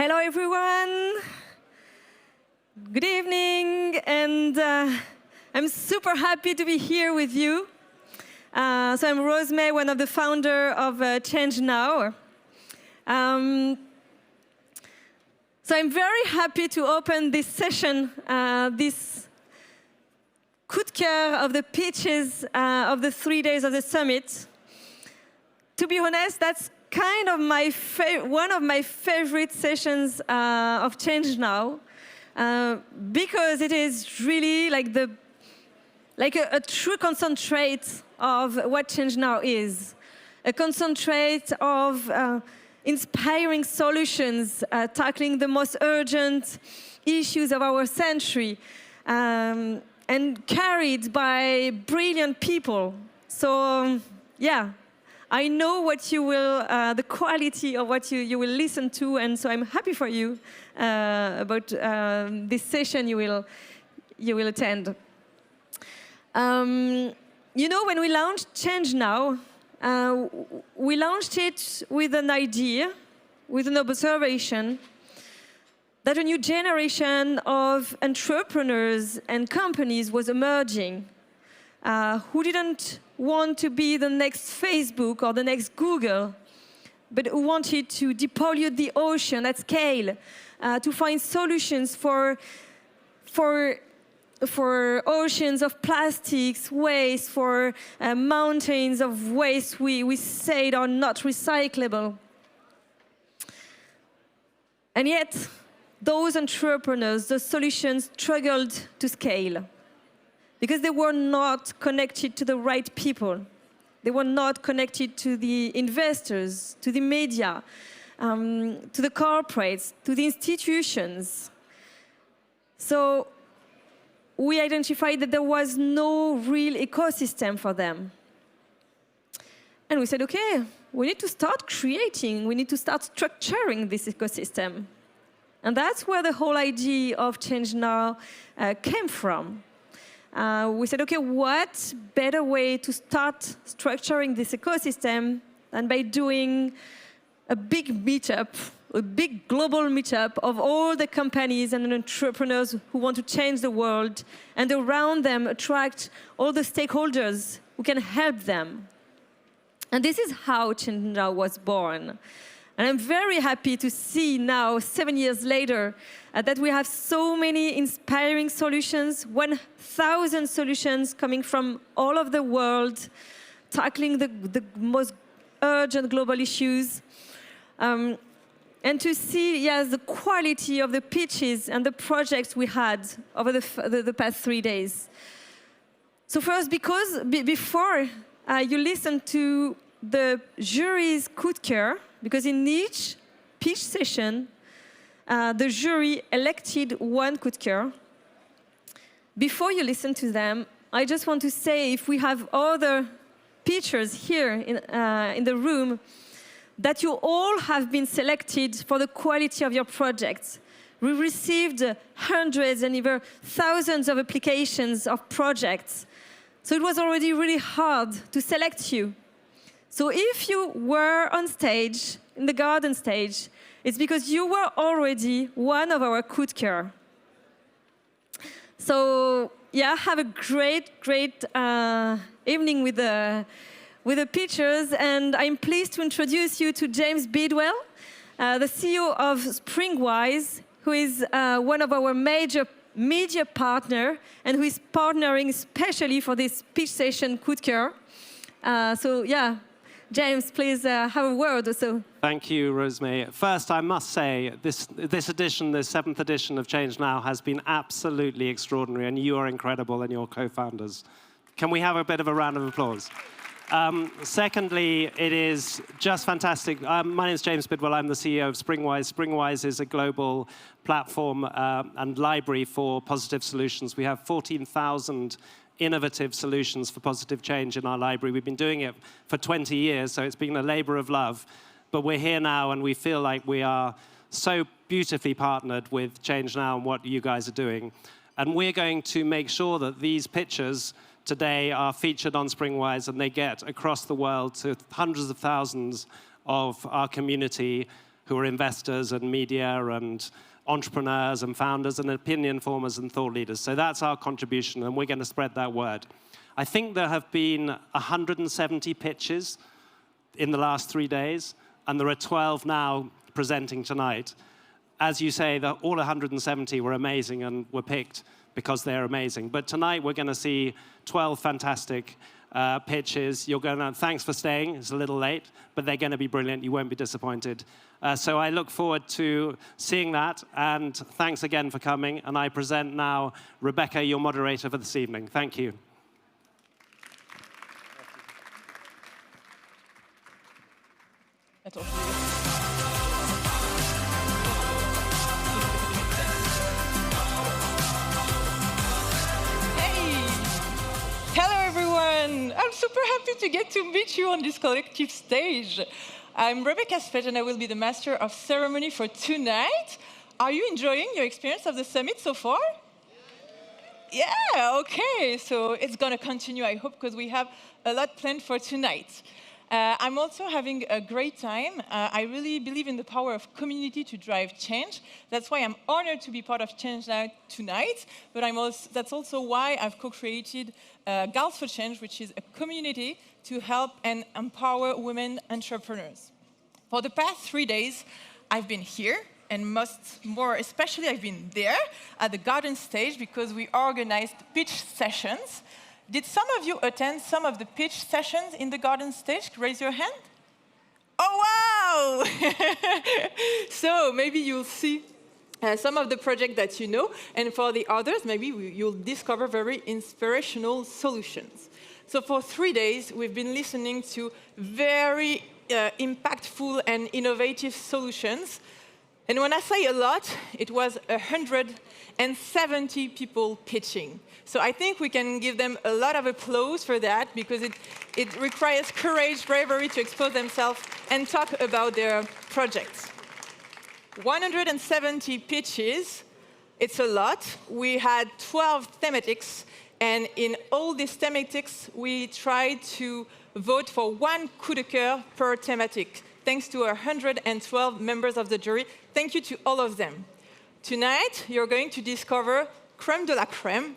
Hello, everyone. Good evening, and I'm super happy to be here with you. So I'm Rosemary, one of the founders of ChangeNOW. So I'm very happy to open this session, this coup de cœur of the pitches of the 3 days of the summit. To be honest, that's kind of one of my favorite sessions of ChangeNOW, because it is really like a true concentrate of what ChangeNOW is, a concentrate of inspiring solutions, tackling the most urgent issues of our century, and carried by brilliant people. So, yeah. I know what you will, the quality of what you will listen to, and so I'm happy for you about this session you will attend. You know, when we launched ChangeNOW, we launched it with an idea, with an observation, that a new generation of entrepreneurs and companies was emerging, who didn't want to be the next Facebook or the next Google, but who wanted to depollute the ocean at scale, to find solutions for oceans of plastics, waste, for mountains of waste we said are not recyclable. And yet, those entrepreneurs, those solutions struggled to scale, because they were not connected to the right people. They were not connected to the investors, to the media, to the corporates, to the institutions. So we identified that there was no real ecosystem for them. And we said, OK, we need to start creating, we need to start structuring this ecosystem. And that's where the whole idea of ChangeNOW came from. We said, OK, what better way to start structuring this ecosystem than by doing a big meetup, a big global meetup of all the companies and entrepreneurs who want to change the world, and around them attract all the stakeholders who can help them. And this is how ChangeNOW was born. And I'm very happy to see now, 7 years later, that we have so many inspiring solutions, 1,000 solutions coming from all over the world, tackling the most urgent global issues. And to see, yes, the quality of the pitches and the projects we had over the past 3 days. So first, because before you listen to the jury's coup de cœur, because in each pitch session, the jury elected one coup de cœur. Before you listen to them, I just want to say, if we have other pitchers here in the room, that you all have been selected for the quality of your projects. We received hundreds and even thousands of applications of projects. So it was already really hard to select you. So if you were on stage, in the garden stage, it's because you were already one of our coup de cœur. So yeah, have a great evening with the pitchers, and I'm pleased to introduce you to James Bidwell, the CEO of Springwise, who is one of our major media partner, and who is partnering especially for this pitch session coup de cœur. So yeah. James, please have a word or so. Thank you, Rosemary. First, I must say, this edition, the 7th edition of ChangeNOW, has been absolutely extraordinary, and you are incredible, and your co-founders. Can we have a bit of a round of applause? Secondly, it is just fantastic. My name is James Bidwell. I'm the CEO of Springwise. Springwise is a global platform and library for positive solutions. We have 14,000 innovative solutions for positive change in our library. We've been doing it for 20 years, so it's been a labor of love. But we're here now, and we feel like we are so beautifully partnered with ChangeNOW and what you guys are doing. And we're going to make sure that these pitches today are featured on Springwise, and they get across the world to hundreds of thousands of our community who are investors and media and entrepreneurs and founders and opinion formers and thought leaders. So that's our contribution, and we're going to spread that word. I think there have been 170 pitches in the last 3 days, and there are 12 now presenting tonight. As you say, all 170 were amazing and were picked because they're amazing. But tonight we're going to see 12 fantastic pitches. Thanks for staying. It's a little late, but they're going to be brilliant. You won't be disappointed. So I look forward to seeing that. And thanks again for coming. And I present now Rebecca, your moderator for this evening. Thank you. I'm super happy to get to meet you on this collective stage. I'm Rebecca and I will be the master of ceremony for tonight. Are you enjoying your experience of the summit so far? Yeah, okay. So it's going to continue, I hope, because we have a lot planned for tonight. I'm also having a great time. I really believe in the power of community to drive change. That's why I'm honored to be part of ChangeNOW tonight. But that's also why I've co-created Girls for Change, which is a community to help and empower women entrepreneurs. For the past 3 days, I've been here, and more especially, I've been there at the garden stage because we organized pitch sessions. Did some of you attend some of the pitch sessions in the garden stage? Raise your hand. Oh, wow! So maybe you'll see some of the projects that you know, and for the others, maybe you'll discover very inspirational solutions. So for 3 days, we've been listening to very impactful and innovative solutions. And when I say a lot, it was 170 people pitching. So I think we can give them a lot of applause for that, because it requires courage, bravery to expose themselves and talk about their projects. 170 pitches, it's a lot. We had 12 thematics, and in all these thematics, we tried to vote for 1 coup de cœur per thematic. Thanks to 112 members of the jury. Thank you to all of them. Tonight, you're going to discover crème de la crème,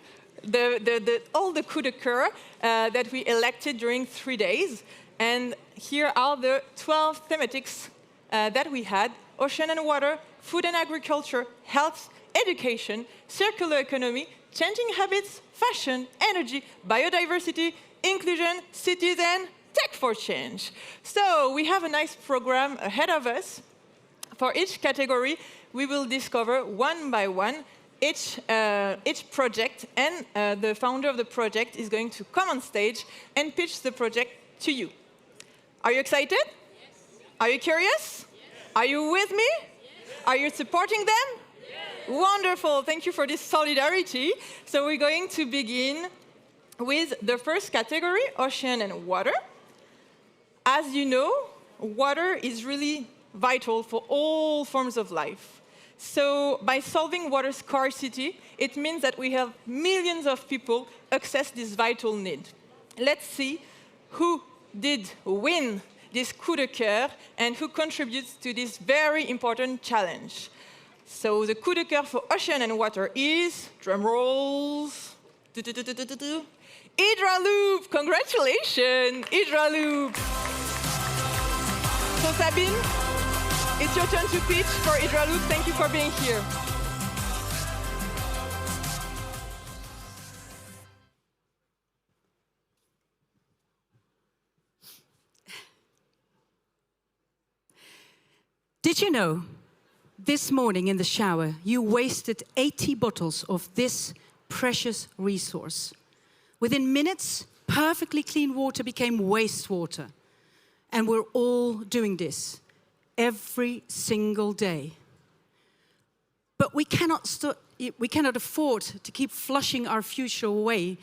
all the coup de cœur that we elected during 3 days. And here are the 12 thematics that we had: ocean and water, food and agriculture, health, education, circular economy, changing habits, fashion, energy, biodiversity, inclusion, cities, and tech for change. So we have a nice program ahead of us. For each category, we will discover one by one each project, and the founder of the project is going to come on stage and pitch the project to you. Are you excited? Yes. Are you curious? Yes. Are you with me? Yes. Are you supporting them? Yes. Wonderful. Thank you for this solidarity. So we're going to begin with the first category, ocean and water. As you know, water is really vital for all forms of life. So by solving water scarcity, it means that we have millions of people access this vital need. Let's see who did win this coup de cœur and who contributes to this very important challenge. So the coup de cœur for ocean and water is, drum rolls, Hydraloop. Congratulations, Hydraloop. So Sabine, it's your turn to pitch for Hydraloop. Thank you for being here. Did you know, this morning in the shower, you wasted 80 bottles of this precious resource? Within minutes, perfectly clean water became wastewater. And we're all doing this every single day. But we cannot afford to keep flushing our future away,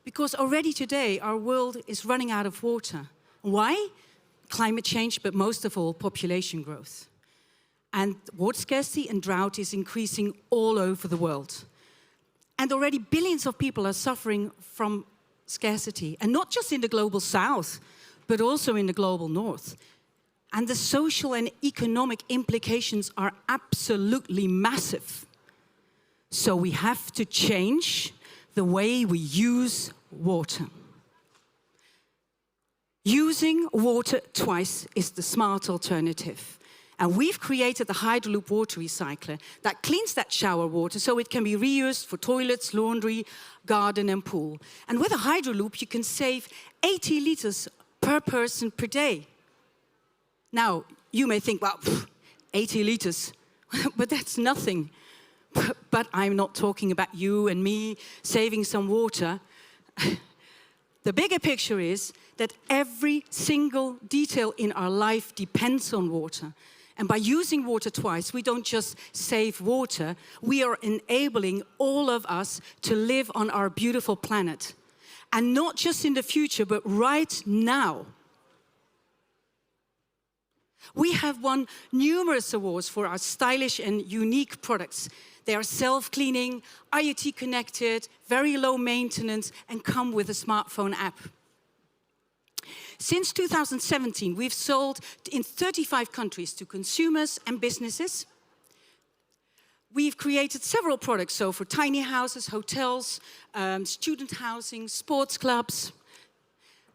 because already today our world is running out of water. Why? Climate change, but most of all, population growth. And water scarcity and drought is increasing all over the world. And already billions of people are suffering from scarcity. And not just in the global south, but also in the global north. And the social and economic implications are absolutely massive. So we have to change the way we use water. Using water twice is the smart alternative. And we've created the Hydroloop water recycler that cleans that shower water so it can be reused for toilets, laundry, garden and pool. And with a Hydroloop you can save 80 liters per person per day. Now, you may think, well, 80 liters, but that's nothing. But I'm not talking about you and me saving some water. The bigger picture is that every single detail in our life depends on water. And by using water twice, we don't just save water, we are enabling all of us to live on our beautiful planet. And not just in the future, but right now. We have won numerous awards for our stylish and unique products. They are self-cleaning, IoT connected, very low maintenance, and come with a smartphone app. Since 2017, we've sold in 35 countries to consumers and businesses. We've created several products, so for tiny houses, hotels, student housing, sports clubs.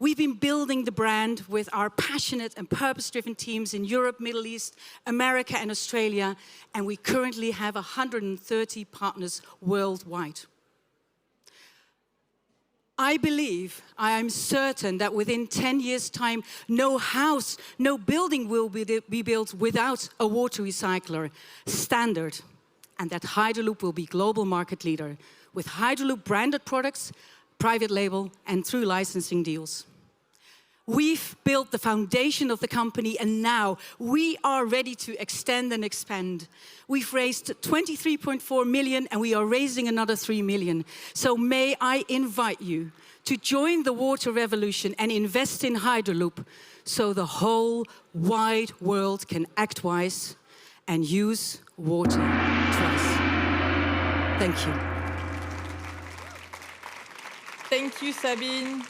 We've been building the brand with our passionate and purpose-driven teams in Europe, Middle East, America and Australia, and we currently have 130 partners worldwide. I believe, I am certain that within 10 years' time, no house, no building will be built without a water recycler standard, and that Hydroloop will be global market leader with Hydroloop branded products, private label, and through licensing deals. We've built the foundation of the company and now we are ready to extend and expand. We've raised 23.4 million and we are raising another 3 million. So may I invite you to join the water revolution and invest in Hydroloop so the whole wide world can act wise and use water twice. Thank you. Thank you, Sabine.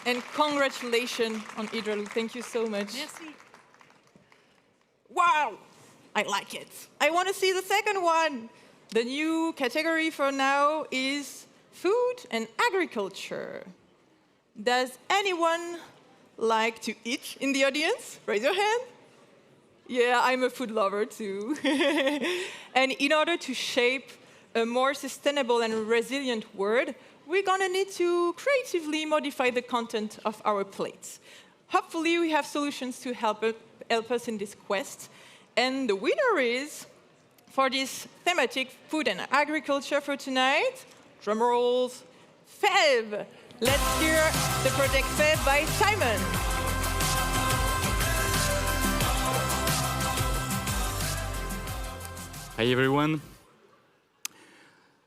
And congratulations on Hydroloop. Thank you so much. Merci. Wow, I like it. I want to see the second one. The new category for now is food and agriculture. Does anyone like to eat in the audience? Raise your hand. Yeah, I'm a food lover too. And in order to shape a more sustainable and resilient world, we're going to need to creatively modify the content of our plates. Hopefully, we have solutions to help us in this quest. And the winner is, for this thematic food and agriculture for tonight, drum rolls, pave. Let's hear the project pave by Simon. Hi, everyone.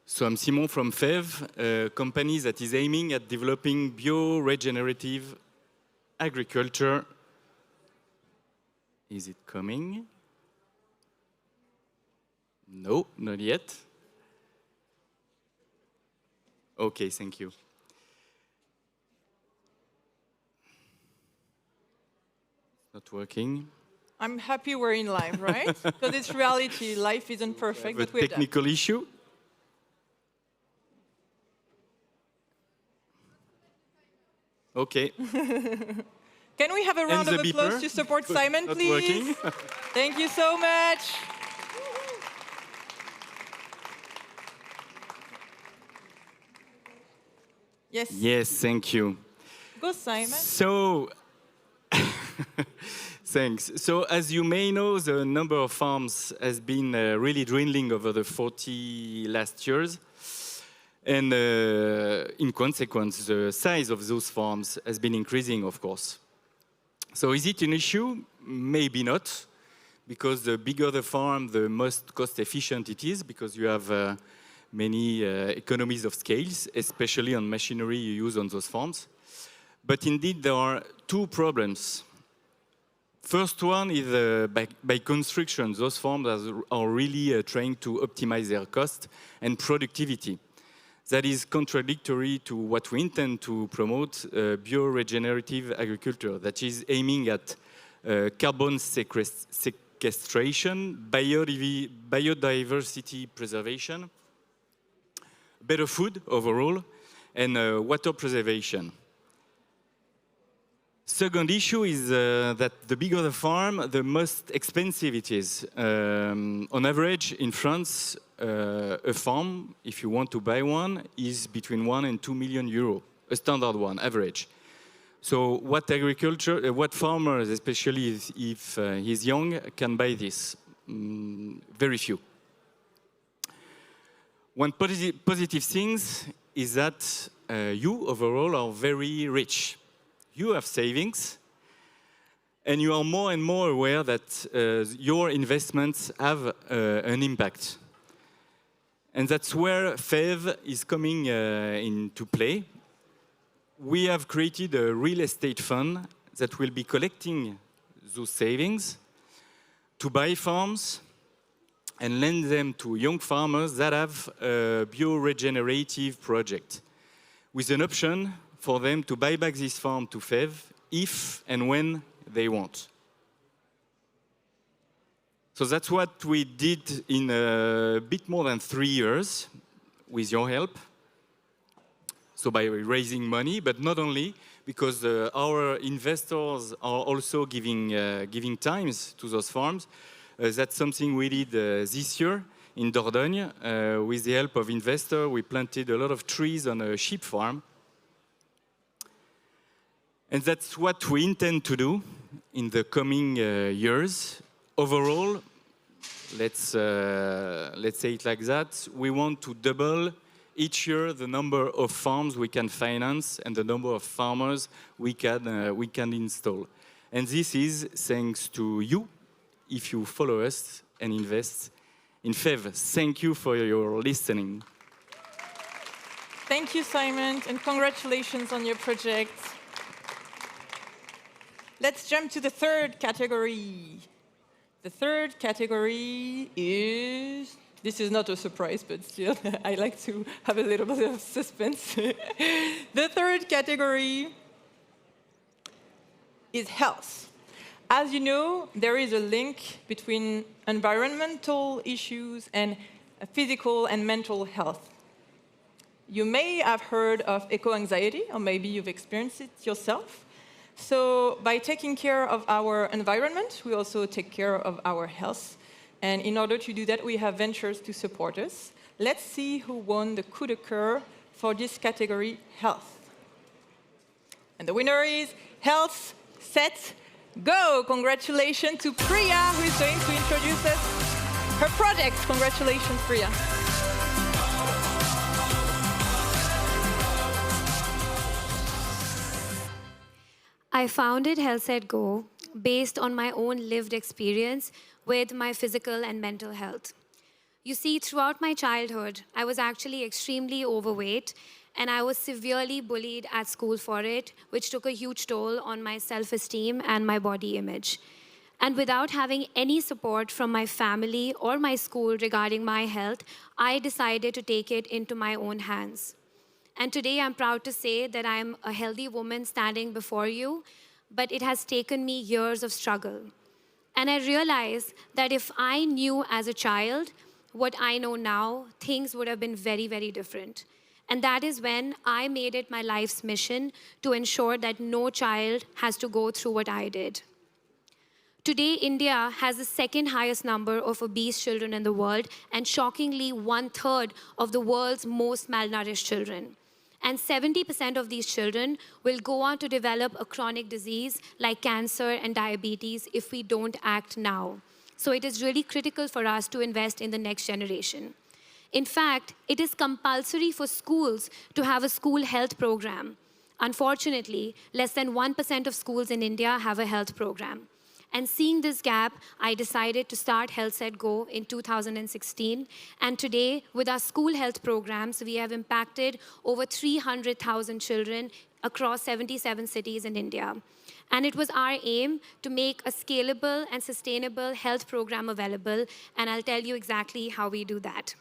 So I'm Simon from pave, a company that is aiming at developing bio-regenerative agriculture. Is it coming? No, not yet. Okay, thank you. Not working. I'm happy we're in live, right? Because it's reality. Life isn't perfect, but we're done. Technical issue. Okay. Can we have a round of applause to support Simon, please? Thank you so much. Yes. Yes, thank you. Go, Simon. So, thanks. So, as you may know, the number of farms has been really dwindling over the 40 last years. And in consequence, the size of those farms has been increasing, of course. So is it an issue? Maybe not, because the bigger the farm, the most cost efficient it is, because you have many economies of scales, especially on machinery you use on those farms. But indeed, there are two problems. First one is by construction, those farms are really trying to optimize their cost and productivity. That is contradictory to what we intend to promote, bio-regenerative agriculture, that is aiming at carbon sequestration, biodiversity preservation, better food overall, and water preservation. Second issue is that the bigger the farm, the most expensive it is. On average, in France, a farm, if you want to buy one, is between 1 and 2 million euros, a standard one, average. So what farmers, especially if he's young, can buy this? Very few. One positive thing is that you overall are very rich. You have savings, and you are more and more aware that your investments have an impact. And that's where pave is coming into play. We have created a real estate fund that will be collecting those savings to buy farms and lend them to young farmers that have a bioregenerative project, with an option for them to buy back this farm to pave if and when they want. So that's what we did in a bit more than 3 years with your help. So by raising money, but not only, because our investors are also giving times to those farms. That's something we did this year in Dordogne. With the help of investors, we planted a lot of trees on a sheep farm. And that's what we intend to do in the coming years. Overall, let's say it like that, we want to double each year the number of farms we can finance and the number of farmers we can install. And this is thanks to you, if you follow us and invest in pave. Thank you for your listening. Thank you, Simon, and congratulations on your project. Let's jump to the third category. The third category is, this is not a surprise, but still, I like to have a little bit of suspense. The third category is health. As you know, there is a link between environmental issues and physical and mental health. You may have heard of eco-anxiety, or maybe you've experienced it yourself. So by taking care of our environment, we also take care of our health. And in order to do that, we have ventures to support us. Let's see who won the Coup de Coeur for this category, health. And the winner is Health, Set, Go! Congratulations to Priya, who is going to introduce us her project. Congratulations, Priya. I founded Health at Go based on my own lived experience with my physical and mental health. You see, throughout my childhood, I was actually extremely overweight, and I was severely bullied at school for it, which took a huge toll on my self-esteem and my body image. And without having any support from my family or my school regarding my health, I decided to take it into my own hands. And today I'm proud to say that I'm a healthy woman standing before you, but it has taken me years of struggle. And I realized that if I knew as a child what I know now, things would have been very, very different. And that is when I made it my life's mission to ensure that no child has to go through what I did. Today, India has the second highest number of obese children in the world, and shockingly, 1/3 of the world's most malnourished children. And 70% of these children will go on to develop a chronic disease like cancer and diabetes if we don't act now. So it is really critical for us to invest in the next generation. In fact, it is compulsory for schools to have a school health program. Unfortunately, less than 1% of schools in India have a health program. And seeing this gap, I decided to start Health at Go in 2016. And today, with our school health programs, we have impacted over 300,000 children across 77 cities in India. And it was our aim to make a scalable and sustainable health program available. And I'll tell you exactly how we do that.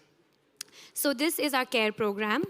So this is our CARE program.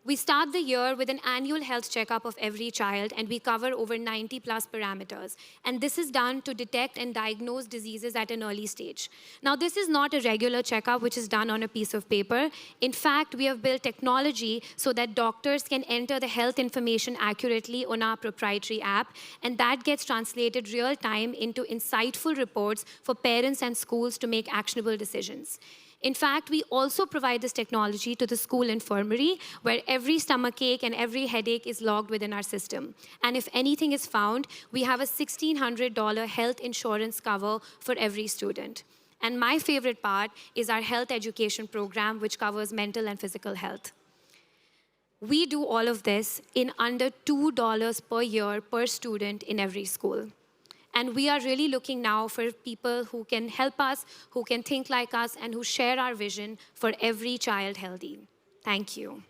We start the year with an annual health checkup of every child, and we cover over 90 plus parameters. And this is done to detect and diagnose diseases at an early stage. Now, this is not a regular checkup which is done on a piece of paper. In fact, we have built technology so that doctors can enter the health information accurately on our proprietary app, and that gets translated real time into insightful reports for parents and schools to make actionable decisions. In fact, we also provide this technology to the school infirmary, where every stomachache and every headache is logged within our system. And if anything is found, we have a $1,600 health insurance cover for every student. And my favorite part is our health education program, which covers mental and physical health. We do all of this in under $2 per year per student in every school. And we are really looking now for people who can help us, who can think like us, and who share our vision for every child healthy. Thank you.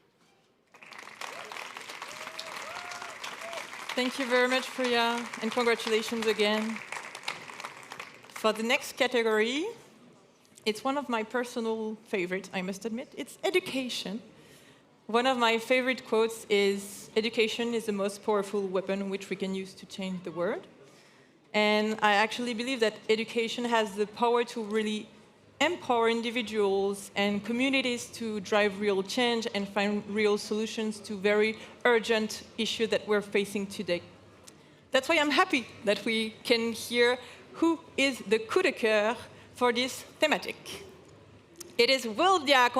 Thank you very much, Priya, and congratulations again. For the next category, it's one of my personal favorites, I must admit. It's education. One of my favorite quotes is, "Education is the most powerful weapon which we can use to change the world." And I actually believe that education has the power to really empower individuals and communities to drive real change and find real solutions to very urgent issues that we're facing today. That's why I'm happy that we can hear who is the coup de cœur for this thematic. It is Wildia.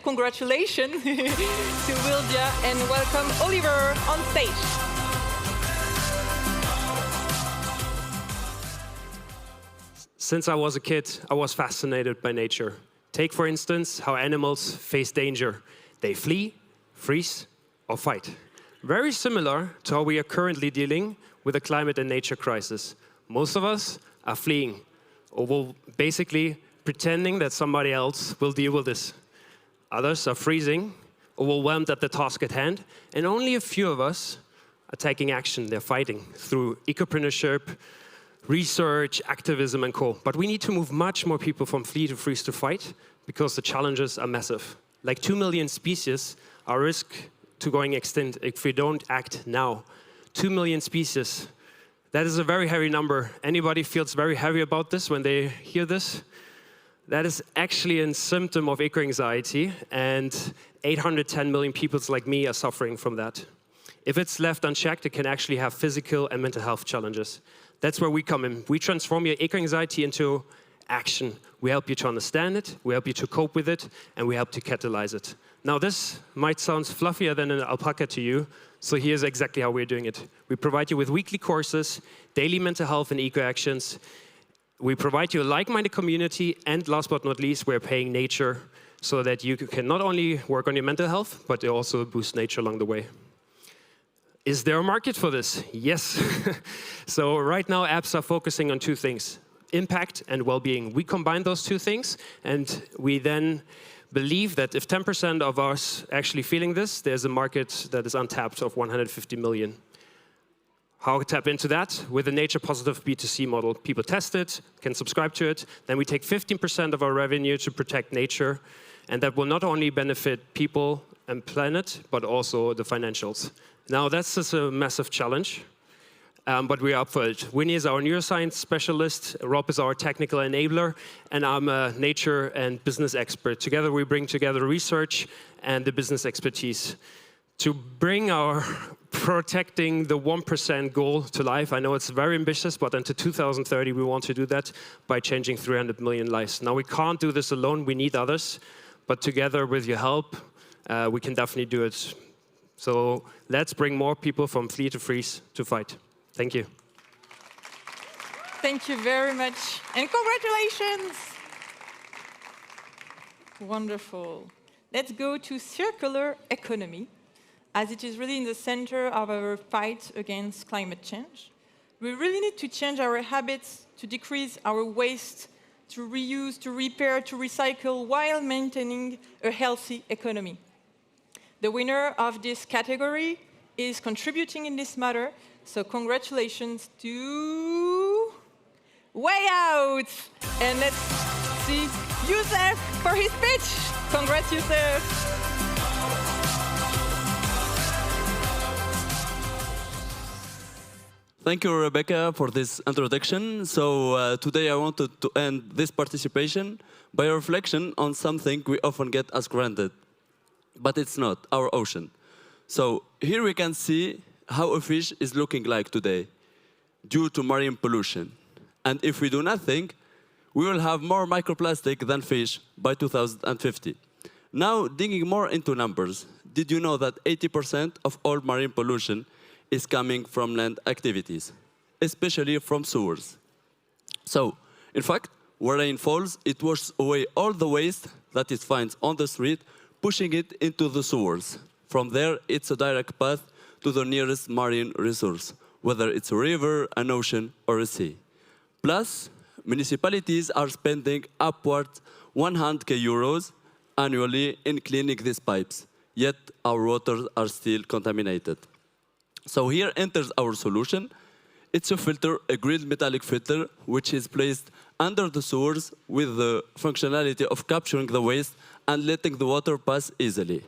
Congratulations to Wildia, and welcome Oliver on stage. Since I was a kid, I was fascinated by nature. Take, for instance, how animals face danger. They flee, freeze, or fight. Very similar to how we are currently dealing with the climate and nature crisis. Most of us are fleeing, or will basically pretending that somebody else will deal with this. Others are freezing, overwhelmed at the task at hand, and only a few of us are taking action. They're fighting through ecopreneurship, research, activism, and co. But we need to move much more people from flee to freeze to fight, because the challenges are massive. Like 2 million species are at risk to going extinct if we don't act now. 2 million species. That is a very heavy number. Anybody feels very heavy about this when they hear this? That is actually a symptom of eco-anxiety, and 810 million people like me are suffering from that. If it's left unchecked, it can actually have physical and mental health challenges. That's where we come in. We transform your eco-anxiety into action. We help you to understand it, we help you to cope with it, and we help to catalyze it. Now, this might sound fluffier than an alpaca to you, so here's exactly how we're doing it. We provide you with weekly courses, daily mental health and eco-actions. We provide you a like-minded community, and last but not least, we're paying nature so that you can not only work on your mental health, but also boost nature along the way. Is there a market for this? Yes. So right now, apps are focusing on two things: impact and well-being. We combine those two things, and we then believe that if 10% of us actually feeling this, there's a market that is untapped of 150 million. How to tap into that? With a nature-positive B2C model. People test it, can subscribe to it, then we take 15% of our revenue to protect nature, and that will not only benefit people and planet, but also the financials. Now, that's just a massive challenge, but we're up for it. Winnie is our neuroscience specialist, Rob is our technical enabler, and I'm a nature and business expert. Together, we bring together research and the business expertise to bring our protecting the 1% goal to life. I know it's very ambitious, but until 2030, we want to do that by changing 300 million lives. Now, we can't do this alone, we need others, but together with your help, we can definitely do it. So let's bring more people from flee to freeze to fight. Thank you. Thank you very much, and congratulations. Wonderful. Let's go to circular economy, as it is really in the center of our fight against climate change. We really need to change our habits to decrease our waste, to reuse, to repair, to recycle, while maintaining a healthy economy. The winner of this category is contributing in this matter, so congratulations to Way Out! And let's see Youssef for his pitch. Congrats, Youssef! Thank you, Rebecca, for this introduction. So today I wanted to end this participation by a reflection on something we often get as granted, but it's not, our ocean. So here we can see how a fish is looking like today due to marine pollution. And if we do nothing, we will have more microplastic than fish by 2050. Now, digging more into numbers, did you know that 80% of all marine pollution is coming from land activities, especially from sewers? So, in fact, where rain falls, it washes away all the waste that it finds on the street, pushing it into the sewers. From there, it's a direct path to the nearest marine resource, whether it's a river, an ocean, or a sea. Plus, municipalities are spending upwards 100k euros annually in cleaning these pipes, yet our waters are still contaminated. So here enters our solution. It's a filter, a grilled metallic filter, which is placed under the sewers with the functionality of capturing the waste and letting the water pass easily.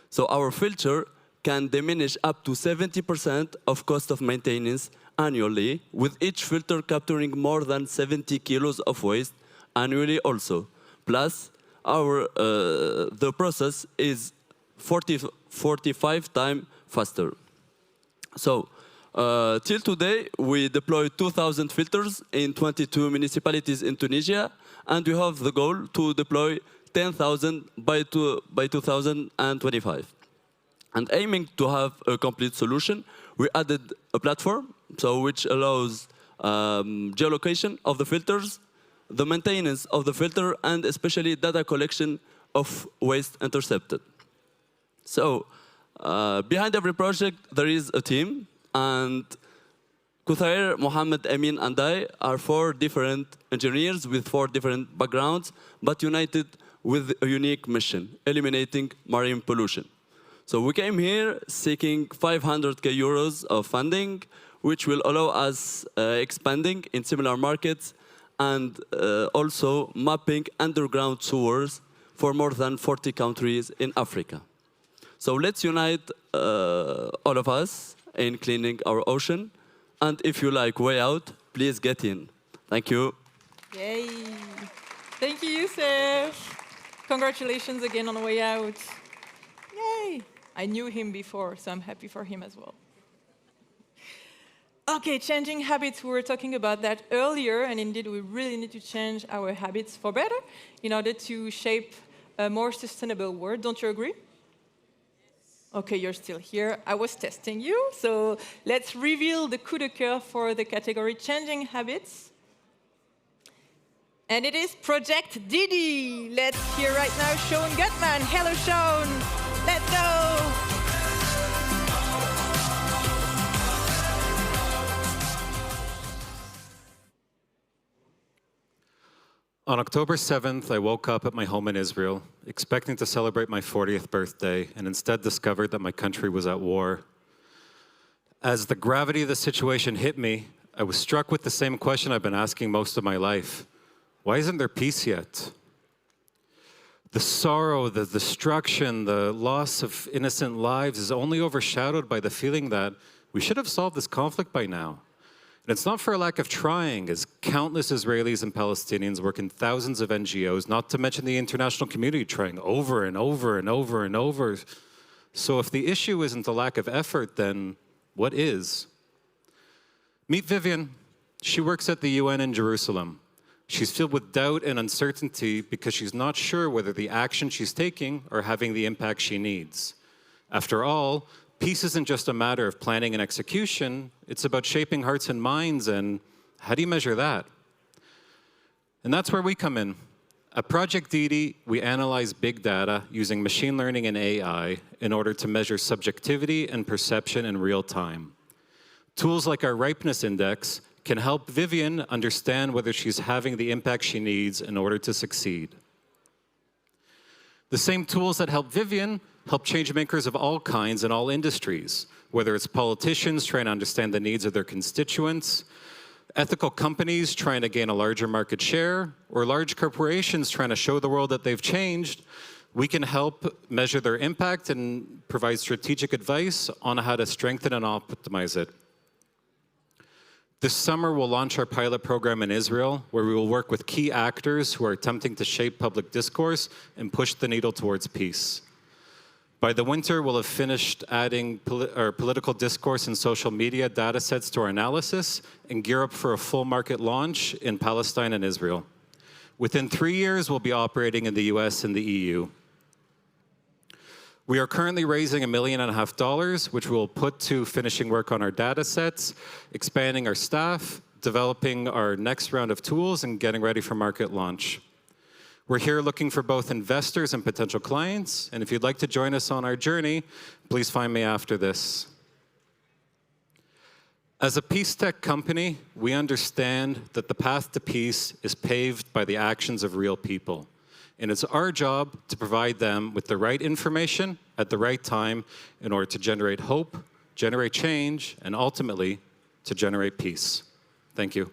So our filter can diminish up to 70% of cost of maintenance annually, with each filter capturing more than 70 kilos of waste annually also. Plus, the process is 45 times faster. So, till today, we deployed 2,000 filters in 22 municipalities in Tunisia, and we have the goal to deploy 10,000 by 2025. And aiming to have a complete solution, we added a platform, which allows geolocation of the filters, the maintenance of the filter, and especially data collection of waste intercepted. So, behind every project, there is a team, and Coeur, Mohammed, Amin, and I are 4 different engineers with 4 different backgrounds, but united with a unique mission, eliminating marine pollution. So we came here seeking 500k euros of funding, which will allow us expanding in similar markets and also mapping underground sewers for more than 40 countries in Africa. So let's unite all of us in cleaning our ocean. And if you like Way Out, please get in. Thank you. Yay. Thank you, Youssef. Congratulations again on Way Out. Yay. I knew him before, so I'm happy for him as well. Okay, changing habits. We were talking about that earlier, and indeed we really need to change our habits for better in order to shape a more sustainable world. Don't you agree? Okay, you're still here. I was testing you, so let's reveal the coup de cœur for the category Changing Habits. And it is Project Didi. Let's hear right now Sean Gutman. Hello, Sean. Let's go. On October 7th, I woke up at my home in Israel, expecting to celebrate my 40th birthday, and instead discovered that my country was at war. As the gravity of the situation hit me, I was struck with the same question I've been asking most of my life. Why isn't there peace yet? The sorrow, the destruction, the loss of innocent lives is only overshadowed by the feeling that we should have solved this conflict by now. And it's not for a lack of trying, as countless Israelis and Palestinians work in thousands of NGOs, not to mention the international community trying over and over and over and over. So if the issue isn't a lack of effort, then what is? Meet Vivian. She works at the UN in Jerusalem. She's filled with doubt and uncertainty because she's not sure whether the action she's taking are having the impact she needs. After all, peace isn't just a matter of planning and execution, it's about shaping hearts and minds, and how do you measure that? And that's where we come in. At Project Didi, we analyze big data using machine learning and AI in order to measure subjectivity and perception in real time. Tools like our ripeness index can help Vivian understand whether she's having the impact she needs in order to succeed. The same tools that help Vivian help change makers of all kinds in all industries, whether it's politicians trying to understand the needs of their constituents, ethical companies trying to gain a larger market share, or large corporations trying to show the world that they've changed. We can help measure their impact and provide strategic advice on how to strengthen and optimize it. This summer, we'll launch our pilot program in Israel, where we will work with key actors who are attempting to shape public discourse and push the needle towards peace. By the winter, we'll have finished adding political discourse and social media data sets to our analysis and gear up for a full market launch in Palestine and Israel. Within 3 years, we'll be operating in the US and the EU. We are currently raising $1.5 million, which we'll put to finishing work on our data sets, expanding our staff, developing our next round of tools, and getting ready for market launch. We're here looking for both investors and potential clients, and if you'd like to join us on our journey, please find me after this. As a peace tech company, we understand that the path to peace is paved by the actions of real people. And it's our job to provide them with the right information at the right time in order to generate hope, generate change, and ultimately to generate peace. Thank you.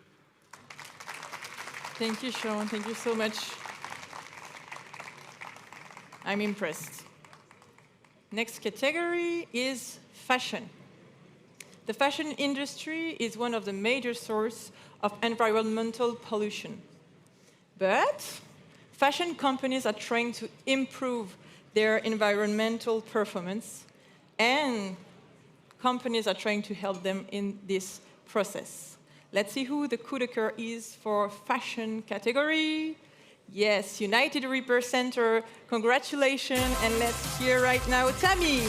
Thank you, Sean. Thank you so much. I'm impressed. Next category is fashion. The fashion industry is one of the major sources of environmental pollution. But fashion companies are trying to improve their environmental performance, and companies are trying to help them in this process. Let's see who the coup de cœur is for fashion category. Yes, United Repair Center, congratulations, and let's hear right now Tammy.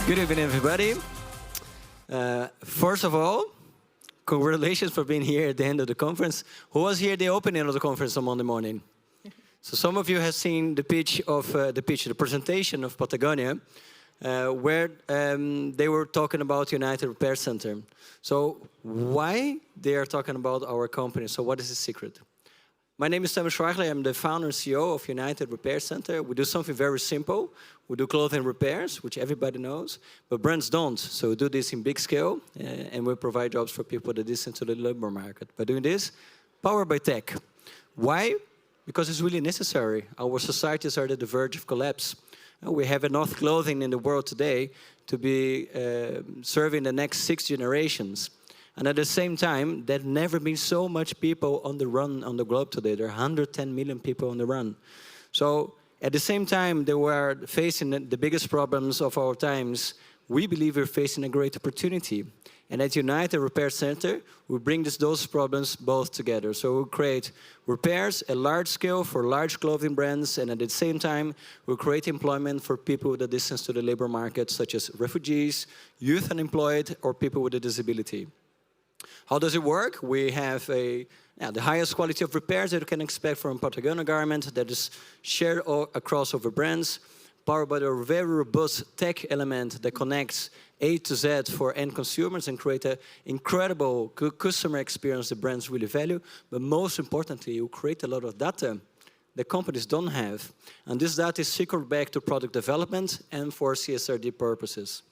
Good evening, everybody. First of all, congratulations for being here at the end of the conference. Who was here at the opening of the conference on Monday morning? So some of you have seen the the presentation of Patagonia, where they were talking about United Repair Center. So why they are talking about our company? So what is the secret? My name is Thomas Schweigler. I'm the founder and CEO of United Repair Center. We do something very simple. We do clothing repairs, which everybody knows, but brands don't. So we do this in big scale, and we provide jobs for people that listen to the labor market. By doing this, powered by tech. Why? Because it's really necessary. Our societies are at the verge of collapse. We have enough clothing in the world today to be serving the next 6 generations. And at the same time, there's never been so much people on the run on the globe today. There are 110 million people on the run. So at the same time, they were facing the biggest problems of our times. We believe we're facing a great opportunity. And at United Repair Center, we bring those problems both together. So we create repairs at large scale for large clothing brands, and at the same time, we create employment for people with a distance to the labor market, such as refugees, youth unemployed, or people with a disability. How does it work? We have the highest quality of repairs that you can expect from a Patagonia garment that is shared across over brands, powered by a very robust tech element that connects A to Z for end consumers and create an incredible customer experience that brands really value. But most importantly, you create a lot of data that companies don't have. And this data is secret back to product development and for CSRD purposes.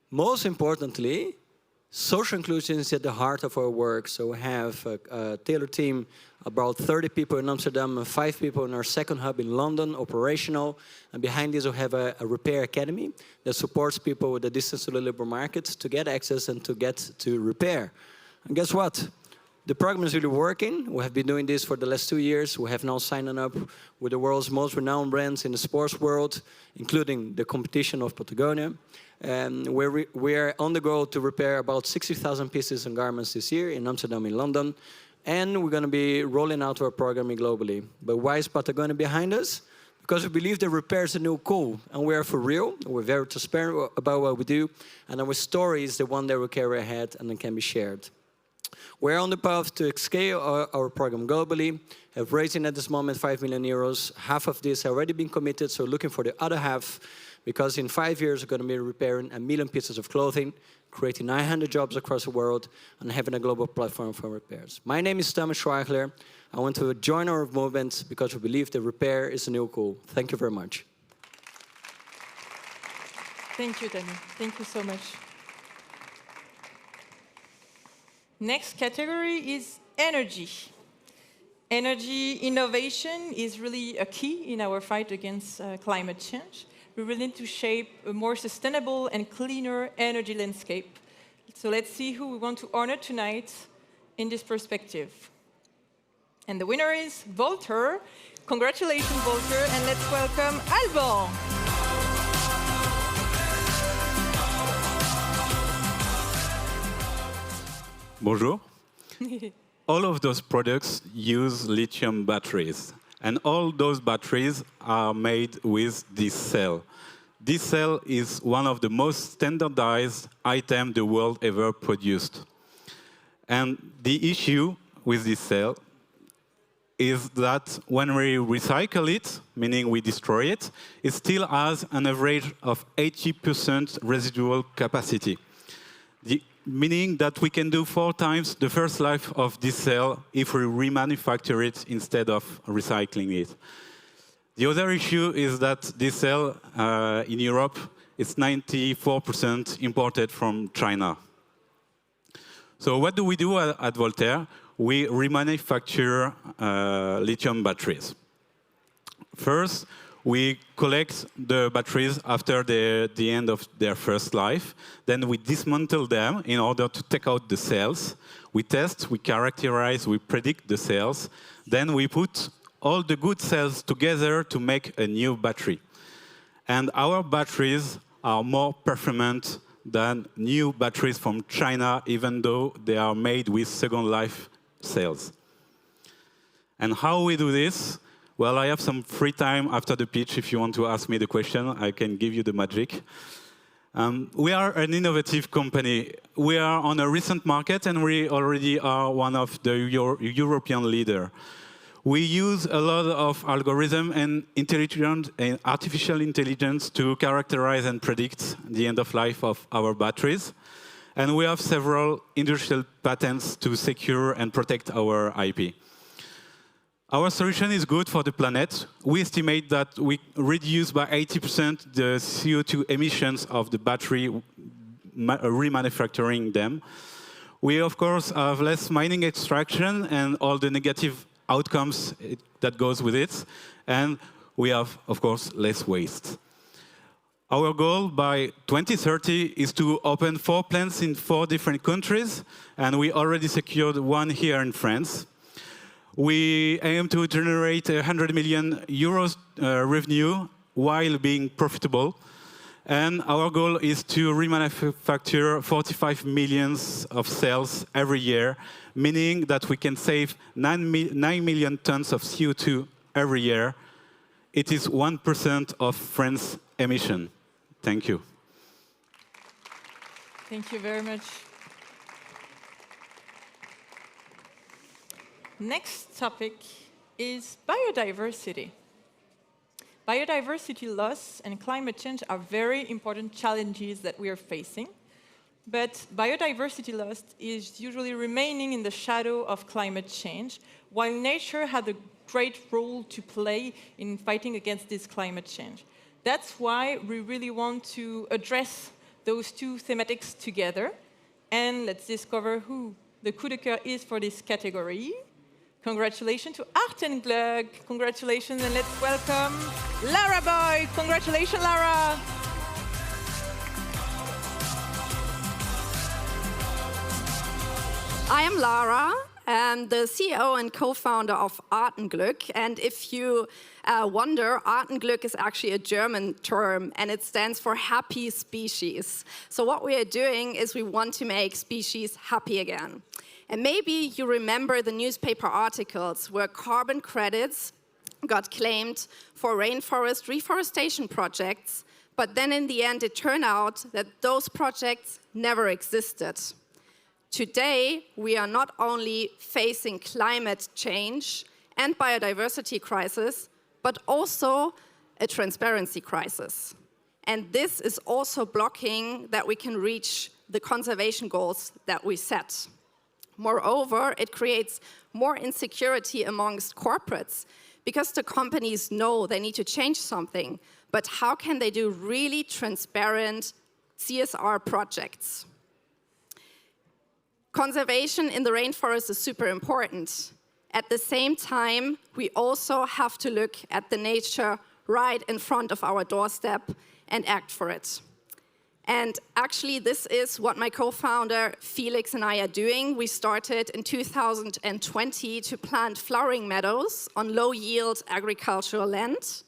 Most importantly, social inclusion is at the heart of our work. So we have a tailored team, about 30 people in Amsterdam and 5 people in our second hub in London, operational. And behind this, we have a repair academy that supports people with a distance to the labor market to get access and to get to repair. And guess what? The program is really working. We have been doing this for the last 2 years. We have now signed up with the world's most renowned brands in the sports world, including the competition of Patagonia. And we are on the go to repair about 60,000 pieces and garments this year in Amsterdam and London. And we're going to be rolling out our program globally. But why is Patagonia behind us? Because we believe that repair is a new cool. And we are for real. We're very transparent about what we do. And our story is the one that we carry ahead and that can be shared. We're on the path to scale our program globally, have raising at this moment 5 million euros. Half of this has already been committed, so looking for the other half, because in 5 years we're going to be repairing 1 million pieces of clothing, creating 900 jobs across the world, and having a global platform for repairs. My name is Thomas Schweigler. I want to join our movement because we believe that repair is a new cool. Thank you very much. Thank you, Danny. Thank you so much. Next category is energy. Energy innovation is really a key in our fight against climate change. we will need to shape a more sustainable and cleaner energy landscape. So let's see who we want to honor tonight in this perspective. And the winner is Volter. Congratulations, Volter, and let's welcome Alban. Bonjour. All of those products use lithium batteries. And all those batteries are made with this cell. This cell is one of the most standardized items the world ever produced. And the issue with this cell is that when we recycle it, meaning we destroy it, it still has an average of 80% residual capacity. Meaning that we can do 4 times the first life of this cell if we remanufacture it instead of recycling it. The other issue is that this cell in Europe is 94% imported from China. So what do we do at Voltaire? We remanufacture lithium batteries. First, we collect the batteries after the end of their first life. Then we dismantle them in order to take out the cells. We test, we characterize, we predict the cells. Then we put all the good cells together to make a new battery. And our batteries are more performant than new batteries from China, even though they are made with second life cells. And how we do this? Well, I have some free time after the pitch. If you want to ask me the question, I can give you the magic. We are an innovative company. We are on a recent market, and we already are one of the European leaders. We use a lot of algorithm and artificial intelligence to characterize and predict the end of life of our batteries. And we have several industrial patents to secure and protect our IP. Our solution is good for the planet. We estimate that we reduce by 80% the CO2 emissions of the battery remanufacturing them. We, of course, have less mining extraction and all the negative outcomes that goes with it. And we have, of course, less waste. Our goal by 2030 is to open 4 plants in 4 different countries, and we already secured 1 here in France. We aim to generate 100 million euros revenue while being profitable. And our goal is to remanufacture 45 million of cells every year, meaning that we can save 9 million tons of CO2 every year. It is 1% of France's emission. Thank you. Thank you very much. Next topic is biodiversity. Biodiversity loss and climate change are very important challenges that we are facing. But biodiversity loss is usually remaining in the shadow of climate change, while nature had a great role to play in fighting against this climate change. That's why we really want to address those 2 thematics together. And let's discover who the coup de cœur is for this category. Congratulations to Art and Glug. Congratulations, and let's welcome Lara Boy. Congratulations, Lara. I am Lara. I'm the CEO and co-founder of Art and Glück. And if you wonder, Art and Glück is actually a German term, and it stands for happy species. So what we are doing is we want to make species happy again. And maybe you remember the newspaper articles where carbon credits got claimed for rainforest reforestation projects, but then in the end it turned out that those projects never existed. Today, we are not only facing climate change and biodiversity crisis, but also a transparency crisis. And this is also blocking that we can reach the conservation goals that we set. Moreover, it creates more insecurity amongst corporates because the companies know they need to change something, but how can they do really transparent CSR projects? Conservation in the rainforest is super important. At the same time, we also have to look at the nature right in front of our doorstep and act for it. And actually, this is what my co-founder Felix and I are doing. We started in 2020 to plant flowering meadows on low-yield agricultural land.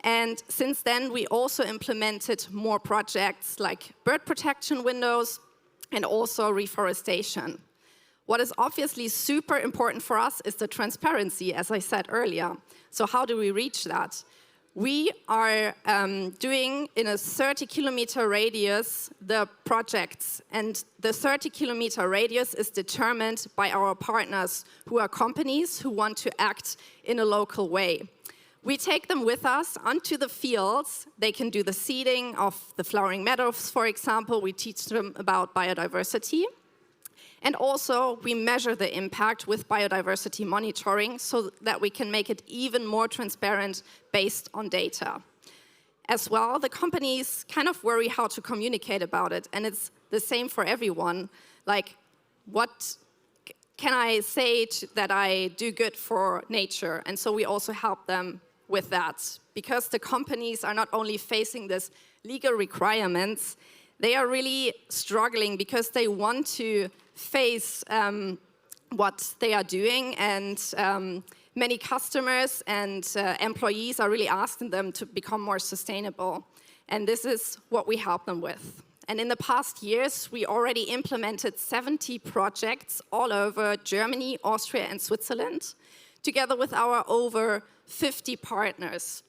And since then, we also implemented more projects like bird protection windows and also reforestation. What is obviously super important for us is the transparency, as I said earlier. So how do we reach that? We are doing, in a 30-kilometer radius, the projects. And the 30-kilometer radius is determined by our partners, who are companies who want to act in a local way. We take them with us onto the fields. They can do the seeding of the flowering meadows, for example. We teach them about biodiversity. And also, we measure the impact with biodiversity monitoring so that we can make it even more transparent based on data. As well, the companies kind of worry how to communicate about it, and it's the same for everyone. Like, what can I say that I do good for nature? And so we also help them with that, because the companies are not only facing this legal requirements, they are really struggling because they want to face what they are doing, and many customers and employees are really asking them to become more sustainable. And this is what we help them with. And in the past years, we already implemented 70 projects all over Germany, Austria, and Switzerland, together with our over 50 partners.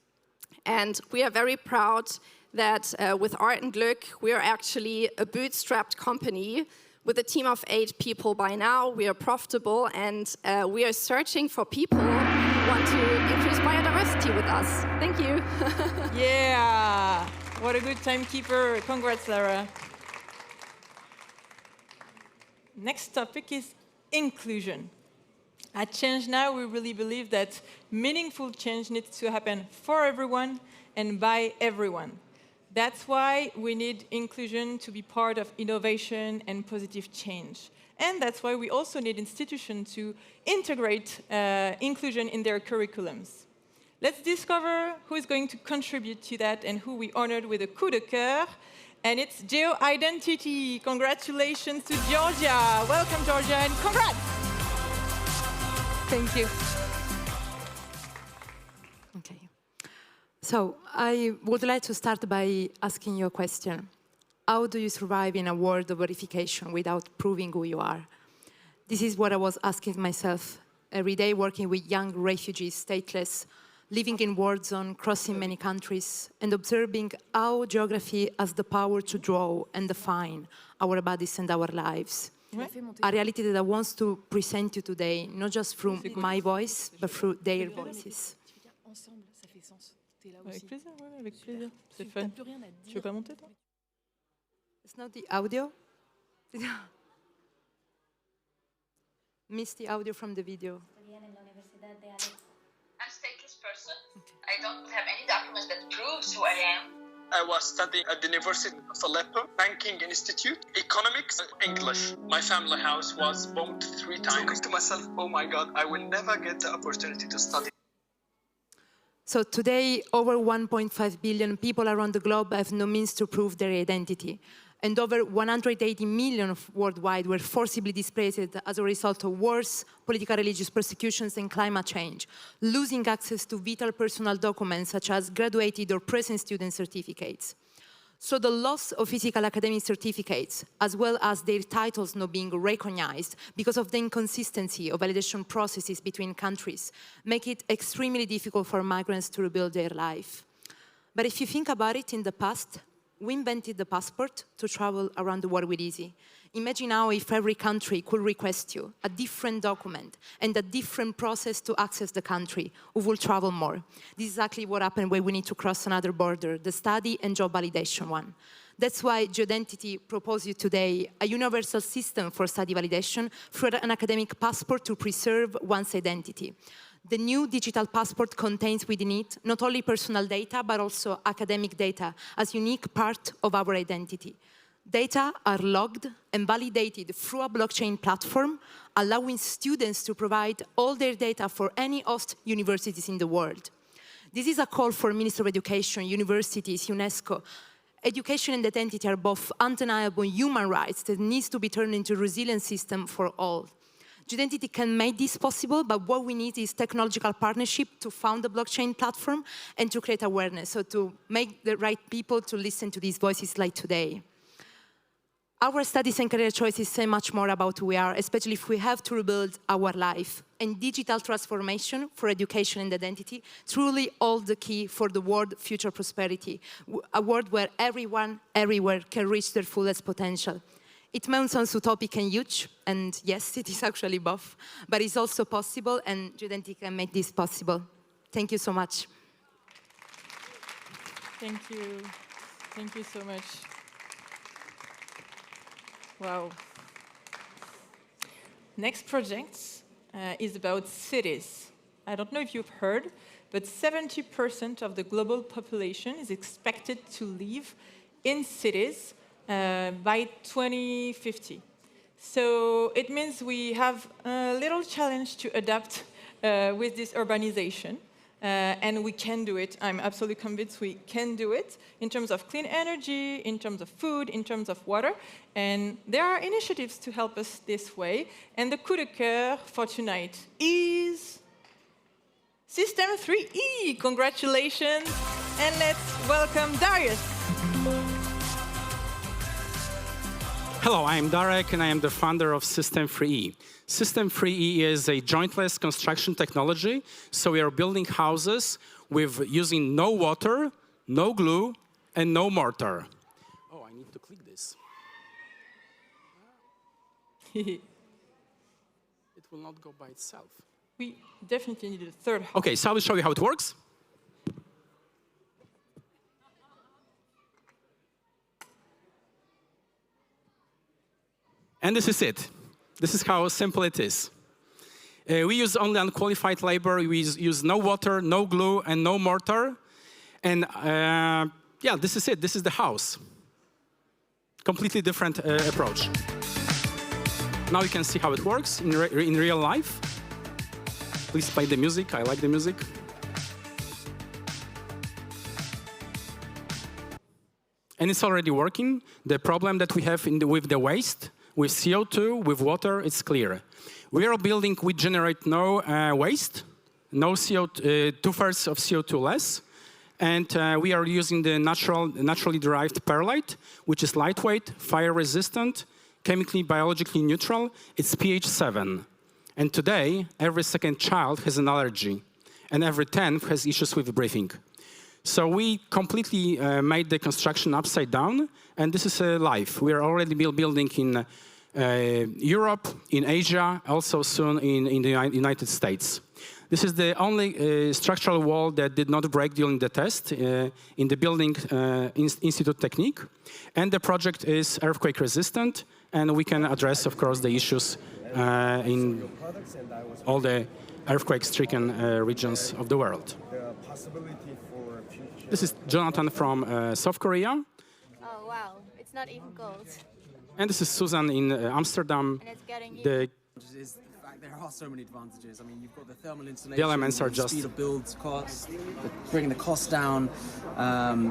And we are very proud that with Art and Glück, we are actually a bootstrapped company with a team of 8 people by now. We are profitable, and we are searching for people who want to increase biodiversity with us. Thank you. Yeah, what a good timekeeper. Congrats, Lara. Next topic is inclusion. At ChangeNOW, we really believe that meaningful change needs to happen for everyone and by everyone. That's why we need inclusion to be part of innovation and positive change. And that's why we also need institutions to integrate inclusion in their curriculums. Let's discover who is going to contribute to that and who we honored with a coup de Coeur. And it's geo-identity. Congratulations to Georgia. Welcome, Georgia, and congrats. Thank you. Okay. So I would like to start by asking you a question. How do you survive in a world of verification without proving who you are? This is what I was asking myself every day, working with young refugees, stateless, living in war zones, crossing many countries, and observing how geography has the power to draw and define our bodies and our lives. A reality that I want to present you today, not just through my voice, but through their voices. Avec plaisir, ouais, avec plaisir. C'est fun. Tu veux pas monter, toi? It's not the audio. Miss the audio from the video. I'm a stateless person. I don't have any documents that proves who I am. I was studying at the University of Aleppo, Banking Institute, Economics, English. My family house was bombed 3 times. Thinking to myself, oh my God, I will never get the opportunity to study. So today, over 1.5 billion people around the globe have no means to prove their identity. And over 180 million worldwide were forcibly displaced as a result of wars, political religious persecutions, and climate change, losing access to vital personal documents such as graduated or present student certificates. So the loss of physical academic certificates, as well as their titles not being recognized because of the inconsistency of validation processes between countries, make it extremely difficult for migrants to rebuild their life. But if you think about it, in the past, we invented the passport to travel around the world with easy. Imagine now if every country could request you a different document and a different process to access the country. We will travel more. This is exactly what happened when we need to cross another border, the study and job validation one. That's why Geo-Identity proposes you today a universal system for study validation through an academic passport to preserve one's identity. The new digital passport contains within it not only personal data, but also academic data as a unique part of our identity. Data are logged and validated through a blockchain platform, allowing students to provide all their data for any host universities in the world. This is a call for Minister of Education, universities, UNESCO. Education and identity are both undeniable human rights that needs to be turned into a resilient system for all. Identity can make this possible, but what we need is technological partnership to found a blockchain platform and to create awareness, so to make the right people to listen to these voices like today. Our studies and career choices say much more about who we are, especially if we have to rebuild our life. And digital transformation for education and identity truly hold the key for the world future prosperity, a world where everyone, everywhere can reach their fullest potential. It may sound utopic and huge, and yes, it is actually both, but it's also possible, and Identity can make this possible. Thank you so much. Thank you. Thank you so much. Wow. Next project is about cities. I don't know if you've heard, but 70% of the global population is expected to live in cities by 2050. So it means we have a little challenge to adapt with this urbanization. And we can do it. I'm absolutely convinced we can do it in terms of clean energy, in terms of food, in terms of water. And there are initiatives to help us this way. And the coup de cœur for tonight is System 3E. Congratulations. And let's welcome Darius. Hello, I'm Darek, and I am the founder of System 3E. System 3E is a jointless construction technology, so we are building houses with using no water, no glue, and no mortar. Oh, I need to click this. It will not go by itself. We definitely need a third house. Okay, so I will show you how it works. And this is it. This is how simple it is. We use only unqualified labor. We use no water, no glue, and no mortar. And yeah, this is it. This is the house. Completely different approach. Now you can see how it works in real life. Please play the music. I like the music. And it's already working. The problem that we have with the waste, with CO2, with water, it's clear. We are building, we generate no waste, no CO2, 2/3 of CO2 less, and we are using the naturally derived perlite, which is lightweight, fire-resistant, chemically, biologically neutral. It's pH 7. And today, every second child has an allergy, and every 10th has issues with breathing. So we completely made the construction upside down, and this is live. We are already building in Europe, in Asia, also soon in the United States. This is the only structural wall that did not break during the test in the building institute technique. And the project is earthquake resistant, and we can address, of course, the issues in all the earthquake-stricken regions of the world. This is Jonathan from South Korea. Oh, wow. It's not even gold. And this is Susan in Amsterdam. And it's getting there are so many advantages. I mean, you've got the thermal insulation, the elements are the just speed of build costs, bringing the cost down,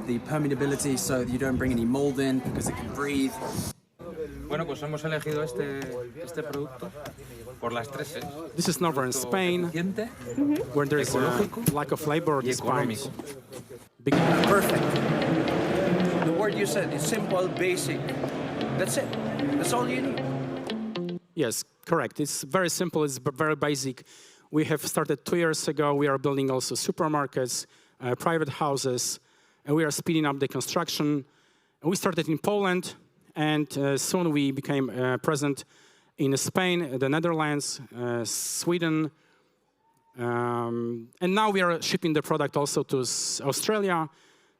the permeability so that you don't bring any mold in because it can breathe. Bueno, pues hemos elegido este producto por las tres. This is northern Spain, where there is a lack of labor despite. Perfect. The word you said is simple, basic. That's it. That's all you need. Yes, correct. It's very simple. It's very basic. We have started 2 years ago. We are building also supermarkets, private houses, and we are speeding up the construction. And we started in Poland, and soon we became present in Spain, the Netherlands, Sweden, and now we are shipping the product also to Australia,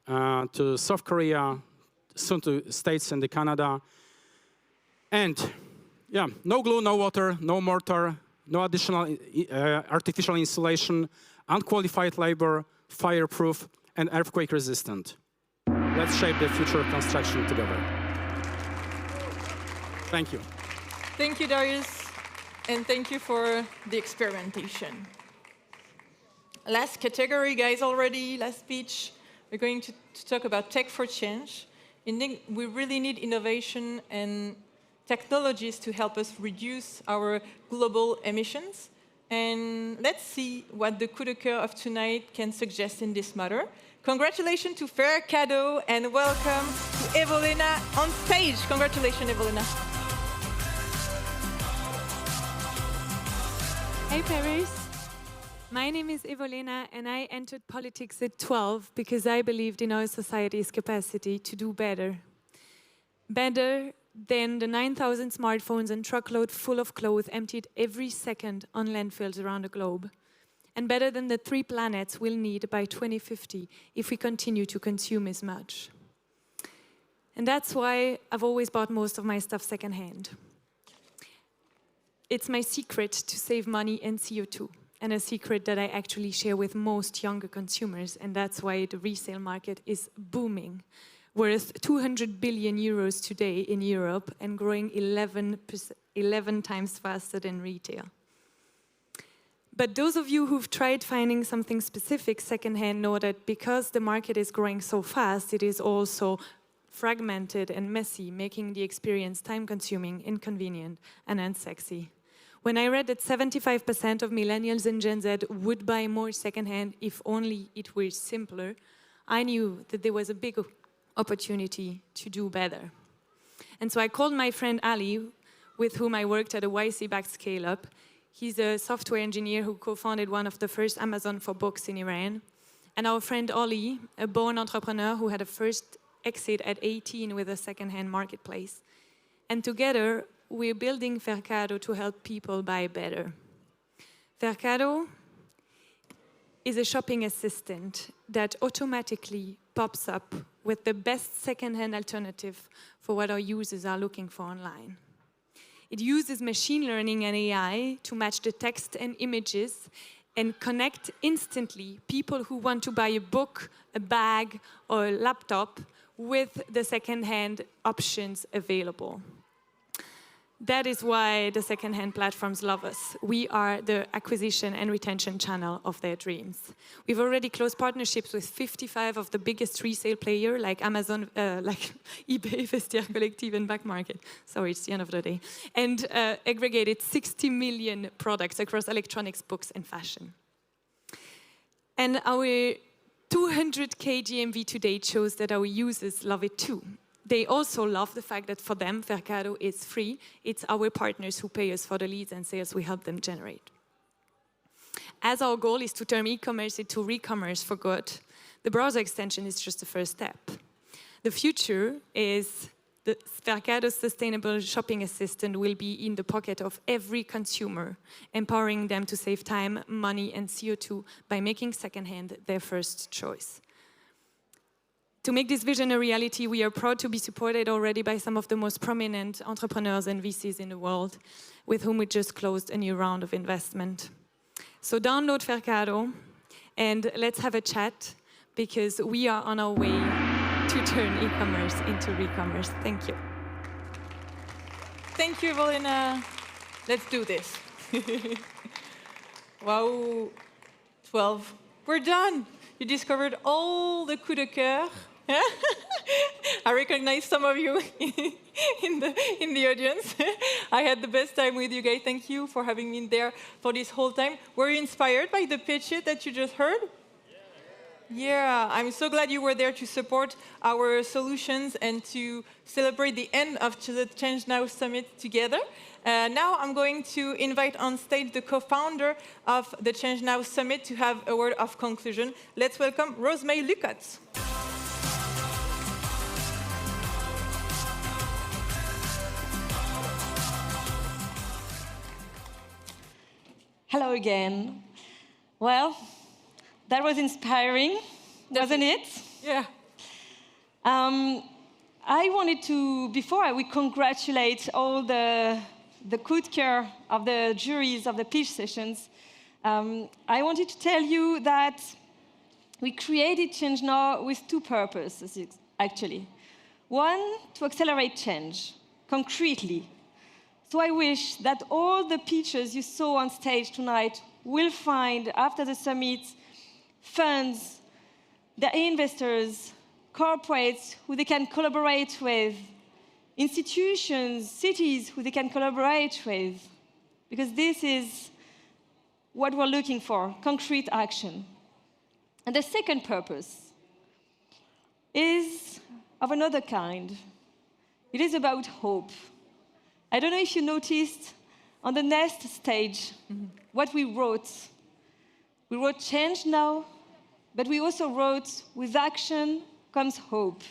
to South Korea, soon to States and Canada. And yeah, no glue, no water, no mortar, no additional artificial insulation, unqualified labor, fireproof, and earthquake resistant. Let's shape the future of construction together. Thank you. Thank you, Darius, and thank you for the experimentation. last category, guys, already, last speech. We're going to talk about tech for change. We really need innovation and technologies to help us reduce our global emissions. And let's see what the coup de cœur of tonight can suggest in this matter. Congratulations to Fercado and welcome to Evolena on stage. Congratulations, Evolena. Hey, Paris. My name is Evolena, and I entered politics at 12 because I believed in our society's capacity to do better. Better than the 9,000 smartphones and truckload full of clothes emptied every second on landfills around the globe. And better than the 3 planets we'll need by 2050 if we continue to consume as much. And that's why I've always bought most of my stuff secondhand. It's my secret to save money and CO2. And a secret that I actually share with most younger consumers, and that's why the resale market is booming, worth 200 billion euros today in Europe and growing 11 times faster than retail. But those of you who've tried finding something specific secondhand know that because the market is growing so fast, it is also fragmented and messy, making the experience time-consuming, inconvenient, and unsexy. When I read that 75% of millennials and Gen Z would buy more secondhand if only it were simpler, I knew that there was a big opportunity to do better. And so I called my friend Ali, with whom I worked at a YC-backed scale-up. He's a software engineer who co-founded one of the first Amazon for books in Iran. And our friend Oli, a born entrepreneur who had a first exit at 18 with a secondhand marketplace. And together, we're building Fercado to help people buy better. Fercado is a shopping assistant that automatically pops up with the best secondhand alternative for what our users are looking for online. It uses machine learning and AI to match the text and images and connect instantly people who want to buy a book, a bag, or a laptop with the secondhand options available. That is why the secondhand platforms love us. We are the acquisition and retention channel of their dreams. We've already closed partnerships with 55 of the biggest resale players, like Amazon, like eBay, Vestiaire Collective, and Back Market. Sorry, it's the end of the day. And aggregated 60 million products across electronics, books, and fashion. And our 200K GMV to date shows that our users love it too. They also love the fact that for them, Fercado is free. It's our partners who pay us for the leads and sales we help them generate. As our goal is to turn e-commerce into re-commerce for good, the browser extension is just the first step. The future is the Fercado's sustainable shopping assistant will be in the pocket of every consumer, empowering them to save time, money, and CO2 by making secondhand their first choice. To make this vision a reality, we are proud to be supported already by some of the most prominent entrepreneurs and VCs in the world, with whom we just closed a new round of investment. So download Fercado, and let's have a chat, because we are on our way to turn e-commerce into re-commerce. Thank you. Thank you, Evolena. Let's do this. Wow, 12. We're done. You discovered all the coup de cœur. I recognize some of you in the audience. I had the best time with you guys. Thank you for having me there for this whole time. Were you inspired by the pitch that you just heard? Yeah, I'm so glad you were there to support our solutions and to celebrate the end of the ChangeNOW Summit together. Now I'm going to invite on stage the co-founder of the ChangeNOW Summit to have a word of conclusion. Let's welcome Rosemary Lucas. Hello again. Well, that was inspiring, wasn't it? Yeah. I wanted to, before we congratulate all the coup de cœur of the juries of the pitch sessions, I wanted to tell you that we created ChangeNOW with 2 purposes, actually. One, to accelerate change, concretely. So I wish that all the pitches you saw on stage tonight will find, after the summit, funds, their investors, corporates who they can collaborate with, institutions, cities who they can collaborate with, because this is what we're looking for, concrete action. And the second purpose is of another kind. It is about hope. I don't know if you noticed on the next stage what we wrote. We wrote Change Now, but we also wrote with action comes hope.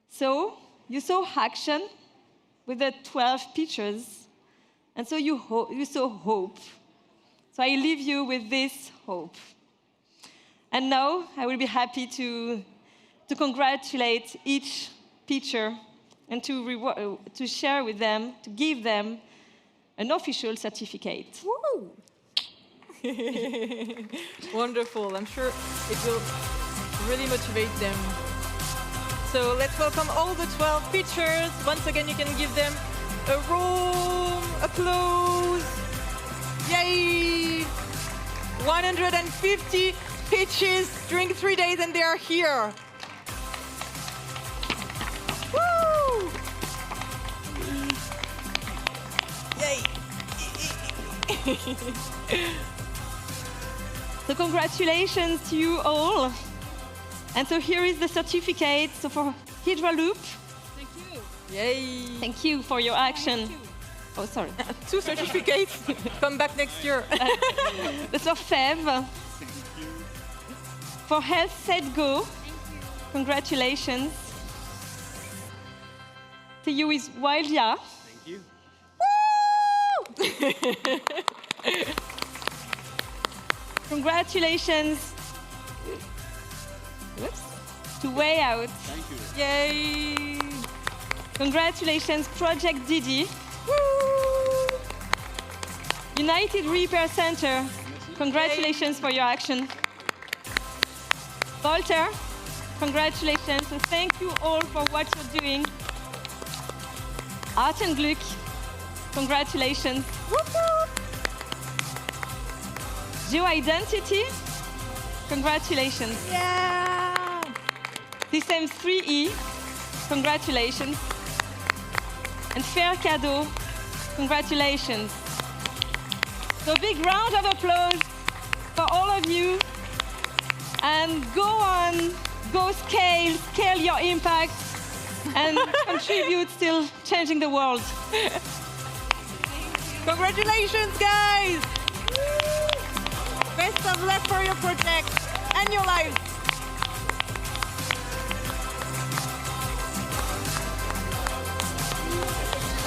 So you saw action with the 12 pictures, and so you saw hope. So I leave you with this hope. And now I will be happy to congratulate each picture and to share with them, to give them an official certificate. Woo! Wonderful. I'm sure it will really motivate them. So let's welcome all the 12 pitchers. Once again, you can give them a room, applause. Yay! 150 pitches during 3 days, and they are here. Woo! Yay! So congratulations to you all. And so here is the certificate. So for Hydra Loop. Thank you. Yay! Thank you for your action. Oh, sorry. 2 certificates. Come back next year. That's for pave. For Health Set Go. Congratulations. To you is Wildya. Thank you. Woo! Congratulations. Whoops. To Way Out. Thank you. Yay! Congratulations, Project Didi. Woo! United Repair Center. Congratulations for your action. Walter, congratulations. So thank you all for what you're doing. Art and Gluck, congratulations. Geo-identity, congratulations. Yeah! Systems 3E, congratulations. And Fair Cadeau, congratulations. So big round of applause for all of you. And go on, go scale your impact, and contribute still changing the world. Congratulations, guys! Best of luck for your project and your lives.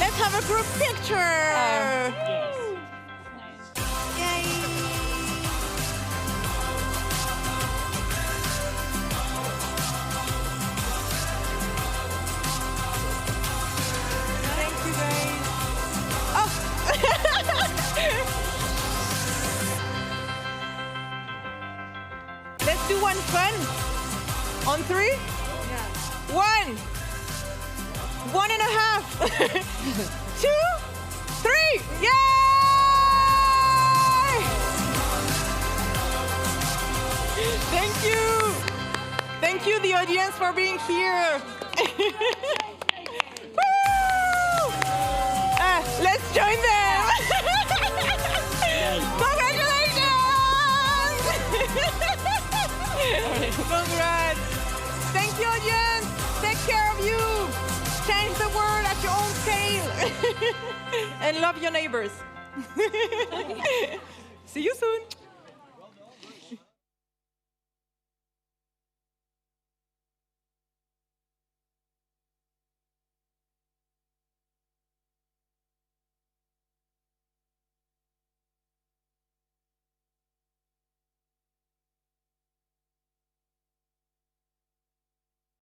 Let's have a group picture. Yay! Thank you, guys. Let's do one fun. On 3? Yeah. 1. 1.5. 2, 3. Yay! Thank you. Thank you, the audience, for being here. Woo! Let's join them. Congratulations! Congrats. Thank you, audience. Take care of you. Change the world at your own scale. And love your neighbors. See you soon.